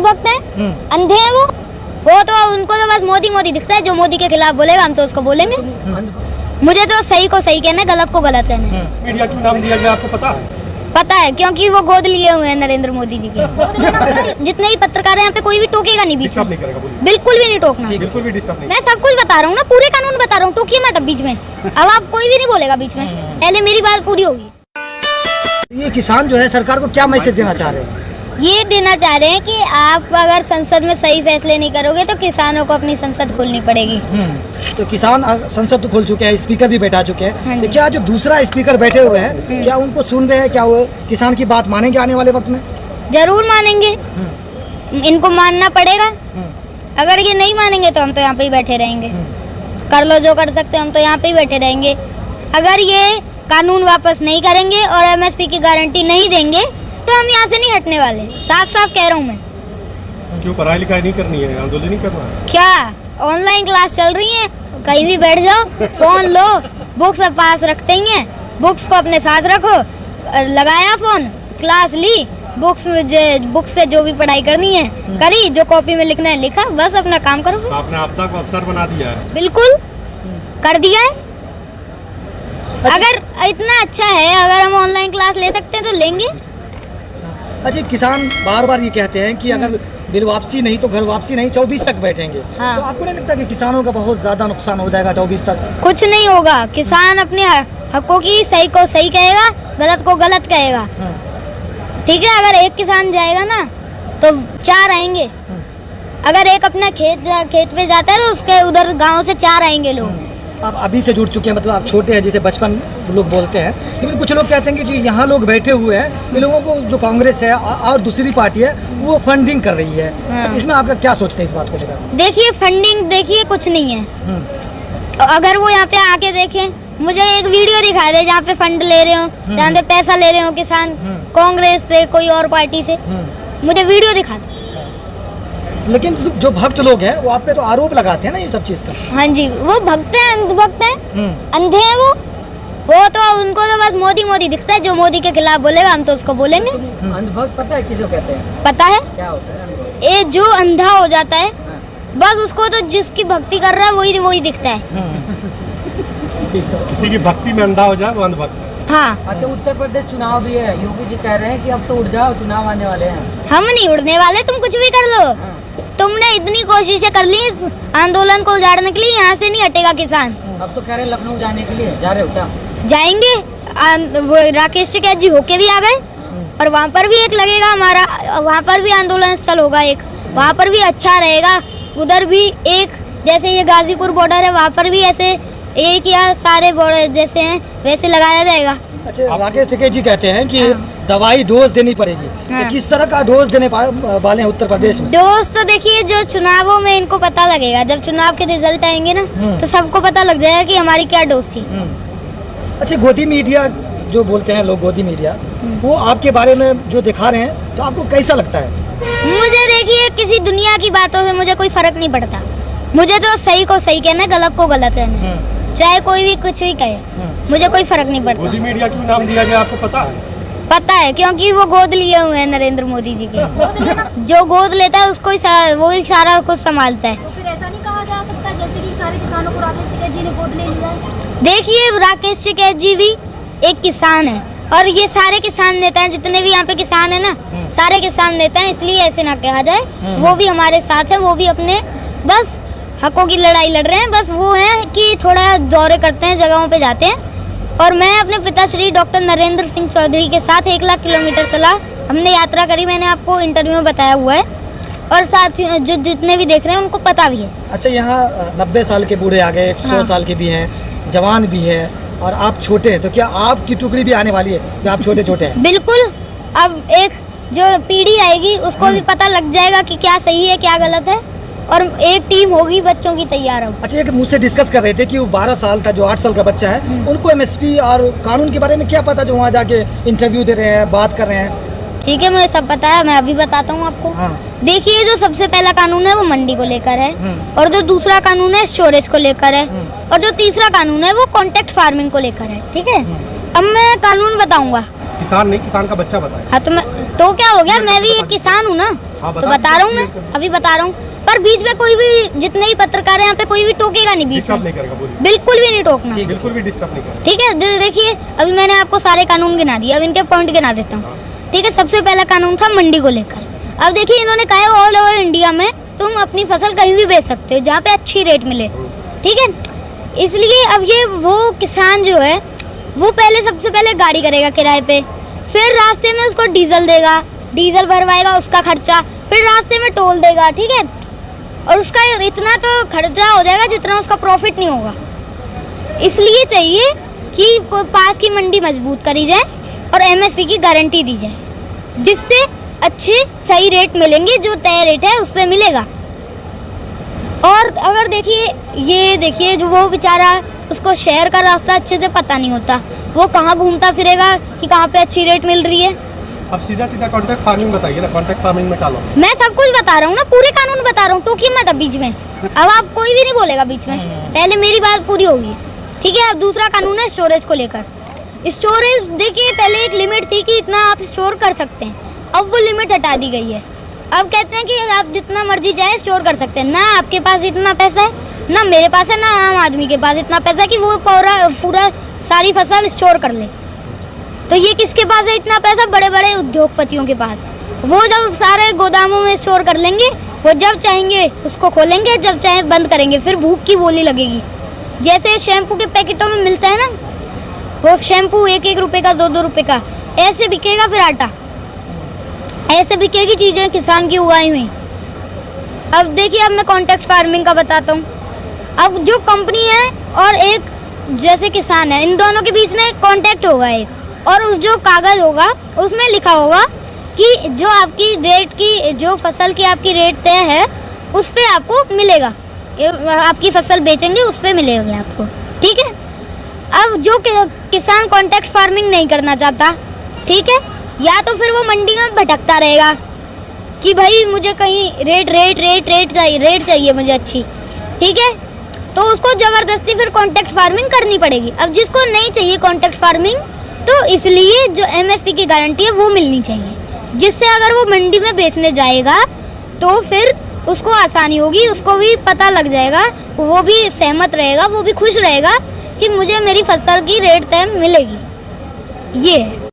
अंधभक्त है, अंधे हैं वो तो उनको तो बस मोदी मोदी दिखता है। जो मोदी के खिलाफ बोलेगा हम तो उसको बोलेंगे। मुझे तो सही को सही कहना है, गलत को गलत कहना है। मीडिया क्यों नाम दिया गया आपको पता है? पता है, क्योंकि वो गोद लिए हुए हैं नरेंद्र मोदी जी के। जितने भी पत्रकार हैं यहाँ पे कोई भी टोकेगा नहीं बीच में, बिल्कुल भी नहीं टोकना। बिल्कुल भी डिस्टर्ब नहीं। मैं सब कुछ बता रहा हूँ ना, पूरे कानून बता रहा हूँ, टोकिए मत अब बीच में। अब आप कोई भी नहीं बोलेगा बीच में, पहले मेरी बात पूरी होगी। ये किसान जो है सरकार को क्या मैसेज देना चाह रहे हैं? ये देना चाह रहे हैं कि आप अगर संसद में सही फैसले नहीं करोगे तो किसानों को अपनी संसद खोलनी पड़ेगी। तो किसान संसद तो खोल चुके हैं, स्पीकर भी बैठा चुके हैं। हाँ तो क्या जो दूसरा स्पीकर बैठे हुए हैं क्या उनको सुन रहे हैं? क्या वो किसान की बात मानेंगे आने वाले वक्त में? जरूर मानेंगे, इनको मानना पड़ेगा। अगर ये नहीं मानेंगे तो हम तो यहाँ पे ही बैठे रहेंगे। कर लो जो कर सकते हो, हम तो यहाँ पे ही बैठे रहेंगे। अगर ये कानून वापस नहीं करेंगे और एमएसपी की गारंटी नहीं देंगे तो हम यहाँ से नहीं हटने वाले। साफ साफ कह रहा हूँ मैं। क्यों पढ़ाई लिखाई नहीं करनी है, आंदोलन नहीं करना है? क्या ऑनलाइन क्लास चल रही है, कहीं भी बैठ जाओ, फोन लो, बुक्स पास रखते ही हैं, बुक्स को अपने साथ रखो, लगाया फोन, क्लास ली, बुक्स से जो भी पढ़ाई करनी है करी, जो कॉपी में लिखना है लिखा, बस अपना काम करो। तो आपने आपदा को अवसर बना दिया है। बिल्कुल कर दिया है। अगर इतना अच्छा है, अगर हम ऑनलाइन क्लास ले सकते हैं तो लेंगे। अच्छा, किसान बार बार ये कहते हैं कि अगर बिल वापसी नहीं तो घर वापसी नहीं, 24 तक बैठेंगे। हाँ। तो आपको नहीं लगता कि किसानों का बहुत ज्यादा नुकसान हो जाएगा 24 तक? कुछ नहीं होगा, किसान अपने हकों की सही को सही कहेगा, गलत को गलत कहेगा। ठीक है, अगर एक किसान जाएगा ना तो 4 आएंगे। अगर एक अपना खेत पे जाता है तो उसके उधर गांव से 4 आएंगे लोग। आप अभी से जुड़ चुके हैं, मतलब आप छोटे हैं, जैसे बचपन लोग बोलते हैं, लेकिन कुछ लोग कहते हैं कि जो यहाँ लोग बैठे हुए हैं, इन लोगों को जो कांग्रेस है और दूसरी पार्टी है वो फंडिंग कर रही है। हाँ। इसमें आपका क्या सोचते हैं इस बात को लेकर? देखिए फंडिंग, देखिए कुछ नहीं है। अगर वो यहाँ पे आके देखें, मुझे एक वीडियो दिखा दे जहाँ पे फंड ले रहे हो, जहाँ पे पैसा ले रहे हो किसान, कांग्रेस से कोई और पार्टी से, मुझे वीडियो दिखा दो। लेकिन जो भक्त लोग हैं वो आप पे तो आरोप लगाते हैं ना ये सब चीज का। हाँ जी, वो भक्त हैं, अंधभक्त हैं, अंधे हैं वो तो उनको तो बस मोदी मोदी दिखता है। जो मोदी के खिलाफ बोलेगा हम तो उसको बोलेंगे। अंधभक्त पता है किसको कहते हैं? पता है, क्या होता है अंधभक्त? ये जो अंधा हो जाता है, बस उसको तो जिसकी भक्ति कर रहा है वही दिखता है। किसी की भक्ति में अंधा हो जाए वो अंधभक्त है। हाँ। अच्छा, उत्तर प्रदेश चुनाव भी है, योगी जी कह रहे हैं कि अब तो उठ जाओ, चुनाव आने वाले हैं। हम नहीं उड़ने वाले, तुम कुछ भी कर लो। तुमने इतनी कोशिशें कर ली इस आंदोलन को उजाड़ने के लिए, यहाँ से नहीं हटेगा किसान। अब तो कह रहे हैं लखनऊ जाने के लिए, जा रहे हो क्या? जाएंगे। वो राकेश टिकैत जी होके भी आ गए और वहाँ पर भी एक लगेगा हमारा, वहाँ पर भी आंदोलन स्थल होगा एक, वहाँ पर भी अच्छा रहेगा। उधर भी एक, जैसे ये गाजीपुर बॉर्डर है, वहाँ पर भी ऐसे एक या सारे बॉर्डर जैसे हैं वैसे लगाया जाएगा। अच्छा, राकेश टिकैत जी कहते हैं कि दवाई डोज देनी पड़ेगी। हाँ। तो किस तरह का डोज देने वाले हैं उत्तर प्रदेश में? डोज तो देखिए जो चुनावों में इनको पता लगेगा, जब चुनाव के रिजल्ट आएंगे ना तो सबको पता लग जाएगा कि हमारी क्या डोज थी। अच्छा, गोदी मीडिया जो बोलते हैं लोग, गोदी मीडिया, वो आपके बारे में जो दिखा रहे हैं तो आपको कैसा लगता है? मुझे देखिए किसी दुनिया की बातों से मुझे कोई फर्क नहीं पड़ता। मुझे तो सही को सही कहना है, गलत को गलत कहना है। चाहे कोई भी कुछ भी कहे, मुझे कोई फर्क नहीं पड़ता। मोदी मीडिया क्यों नाम दिया गया आपको पता है? पता है, क्योंकि वो गोद लिए हुए हैं नरेंद्र मोदी जी के। जो गोद लेता है उसको वो ही सारा कुछ संभालता है। तो फिर ऐसा नहीं कहा जा सकता जैसे कि सारे किसानों को राकेश टिकैत जी ने गोद ले लिया है? देखिए राकेश टिकैत जी भी एक किसान है और ये सारे किसान नेता हैं, जितने भी यहाँ पे किसान है ना, सारे किसान नेता हैं, इसलिए ऐसे ना कहा जाए। वो भी हमारे साथ है, वो भी अपने बस हकों की लड़ाई लड़ रहे हैं। बस वो है कि थोड़ा दौरे करते हैं, जगहों पे जाते हैं। और मैं अपने पिताश्री डॉक्टर नरेंद्र सिंह चौधरी के साथ 1 लाख किलोमीटर चला, हमने यात्रा करी, मैंने आपको इंटरव्यू में बताया हुआ है। और साथ जो जितने भी देख रहे हैं उनको पता भी है। अच्छा, यहाँ 90 साल के बूढ़े आ गए, 100 साल के भी हैं, जवान भी है, और आप छोटे हैं, तो क्या आपकी टुकड़ी भी आने वाली है जो आप छोटे छोटे हैं? बिल्कुल, अब एक जो पीढ़ी आएगी उसको भी पता लग जाएगा कि क्या सही है क्या गलत है, और एक टीम होगी बच्चों की तैयार हो। अच्छा, एक मुझसे डिस्कस कर रहे थे कि वो 12 साल का जो 8 साल का बच्चा है, उनको एमएसपी और कानून के बारे में क्या पता, जो वहाँ जाके इंटरव्यू दे रहे हैं, बात कर रहे हैं? ठीक है, मुझे सब पता है, मैं अभी बताता हूँ आपको। हाँ। देखिए, जो सबसे पहला कानून है वो मंडी को लेकर है, और जो दूसरा कानून है स्टोरेज को लेकर है, और जो तीसरा कानून है वो कॉन्ट्रैक्ट फार्मिंग को लेकर है। ठीक है, अब मैं कानून बताऊंगा। किसान नहीं, किसान का बच्चा बताए। हाँ, तो क्या हो गया, मैं भी एक किसान हूँ ना। हाँ, तो बता रहा हूँ मैं, अभी बता रहा हूँ। पर बीच में कोई भी, जितने भी पत्रकार हैं यहाँ पे, कोई भी टोकेगा नहीं बीच डिस्टर्ब में, नहीं करेगा, बोलिए। बिल्कुल भी नहीं टोकना। बिल्कुल भी डिस्टर्ब नहीं करेगा। ठीक है, देखिए अभी मैंने आपको सारे कानून गिना दिए, अब इनके पॉइंट गिना देता हूँ। ठीक है, सबसे पहला कानून था मंडी को लेकर। अब देखिए इन्होंने कहा है ऑल ओवर इंडिया में तुम अपनी फसल कहीं भी बेच सकते हो जहाँ पे अच्छी रेट मिले। ठीक है, इसलिए अब ये वो किसान जो है वो पहले, सबसे पहले गाड़ी करेगा किराए पे, फिर रास्ते में उसको डीजल देगा, डीजल भरवाएगा, उसका खर्चा, फिर रास्ते में टोल देगा। ठीक है, और उसका इतना तो खर्चा हो जाएगा जितना उसका प्रॉफिट नहीं होगा। इसलिए चाहिए कि पास की मंडी मजबूत करी जाए और एमएसपी की गारंटी दी जाए, जिससे अच्छे सही रेट मिलेंगे, जो तय रेट है उस पर मिलेगा। और अगर देखिए जो वो बेचारा, उसको शहर का रास्ता अच्छे से पता नहीं होता, वो कहाँ घूमता फिरेगा कि कहाँ पे अच्छी रेट मिल रही है। अब सीधा सीधा कॉन्ट्रैक्ट फार्मिंग बताइए ना, कॉन्ट्रैक्ट फार्मिंग में डालो। मैं सब कुछ बता रहा हूँ ना, पूरे कानून बता रहा हूँ, टोकिए मत अब बीच में। अब आप कोई भी नहीं बोलेगा बीच में, पहले मेरी बात पूरी होगी। ठीक है, अब दूसरा कानून है स्टोरेज को लेकर। स्टोरेज देखिए, पहले एक लिमिट थी कि इतना आप स्टोर कर सकते हैं, अब वो लिमिट हटा दी गई है। अब कहते हैं कि आप जितना मर्जी जाए स्टोर कर सकते हैं। ना आपके पास इतना पैसा है, ना मेरे पास है, ना आम आदमी के पास इतना पैसा है कि वो पूरा सारी फसल स्टोर कर ले। तो ये किसके पास है इतना पैसा? बड़े बड़े उद्योगपतियों के पास। वो जब सारे गोदामों में स्टोर कर लेंगे, वो जब चाहेंगे उसको खोलेंगे, जब चाहे बंद करेंगे, फिर भूख की बोली लगेगी। जैसे शैम्पू के पैकेटों में मिलता है ना, वो शैम्पू 1-1 रुपए का, 2-2 रुपए का, ऐसे बिकेगा। फिर आटा ऐसे बिकेगी चीज़ें किसान की उगाई हुई। अब देखिए, अब मैं कॉन्ट्रैक्ट फार्मिंग का बताता हूँ। अब जो कंपनी है और एक जैसे किसान है, इन दोनों के बीच में कॉन्ट्रैक्ट होगा एक, और उस जो कागज़ होगा उसमें लिखा होगा कि जो आपकी रेट की, जो फसल की आपकी रेट तय है उस पे आपको मिलेगा, आपकी फसल बेचेंगे उस पे मिलेगा आपको। ठीक है, अब जो किसान कॉन्ट्रैक्ट फार्मिंग नहीं करना चाहता, ठीक है, या तो फिर वो मंडी में भटकता रहेगा कि भाई मुझे कहीं रेट चाहिए मुझे अच्छी। ठीक है, तो उसको ज़बरदस्ती फिर कॉन्ट्रैक्ट फार्मिंग करनी पड़ेगी। अब जिसको नहीं चाहिए कॉन्ट्रैक्ट फार्मिंग, तो इसलिए जो एमएसपी की गारंटी है वो मिलनी चाहिए, जिससे अगर वो मंडी में बेचने जाएगा तो फिर उसको आसानी होगी, उसको भी पता लग जाएगा, वो भी सहमत रहेगा, वो भी खुश रहेगा कि मुझे मेरी फसल की रेट तय मिलेगी। ये है।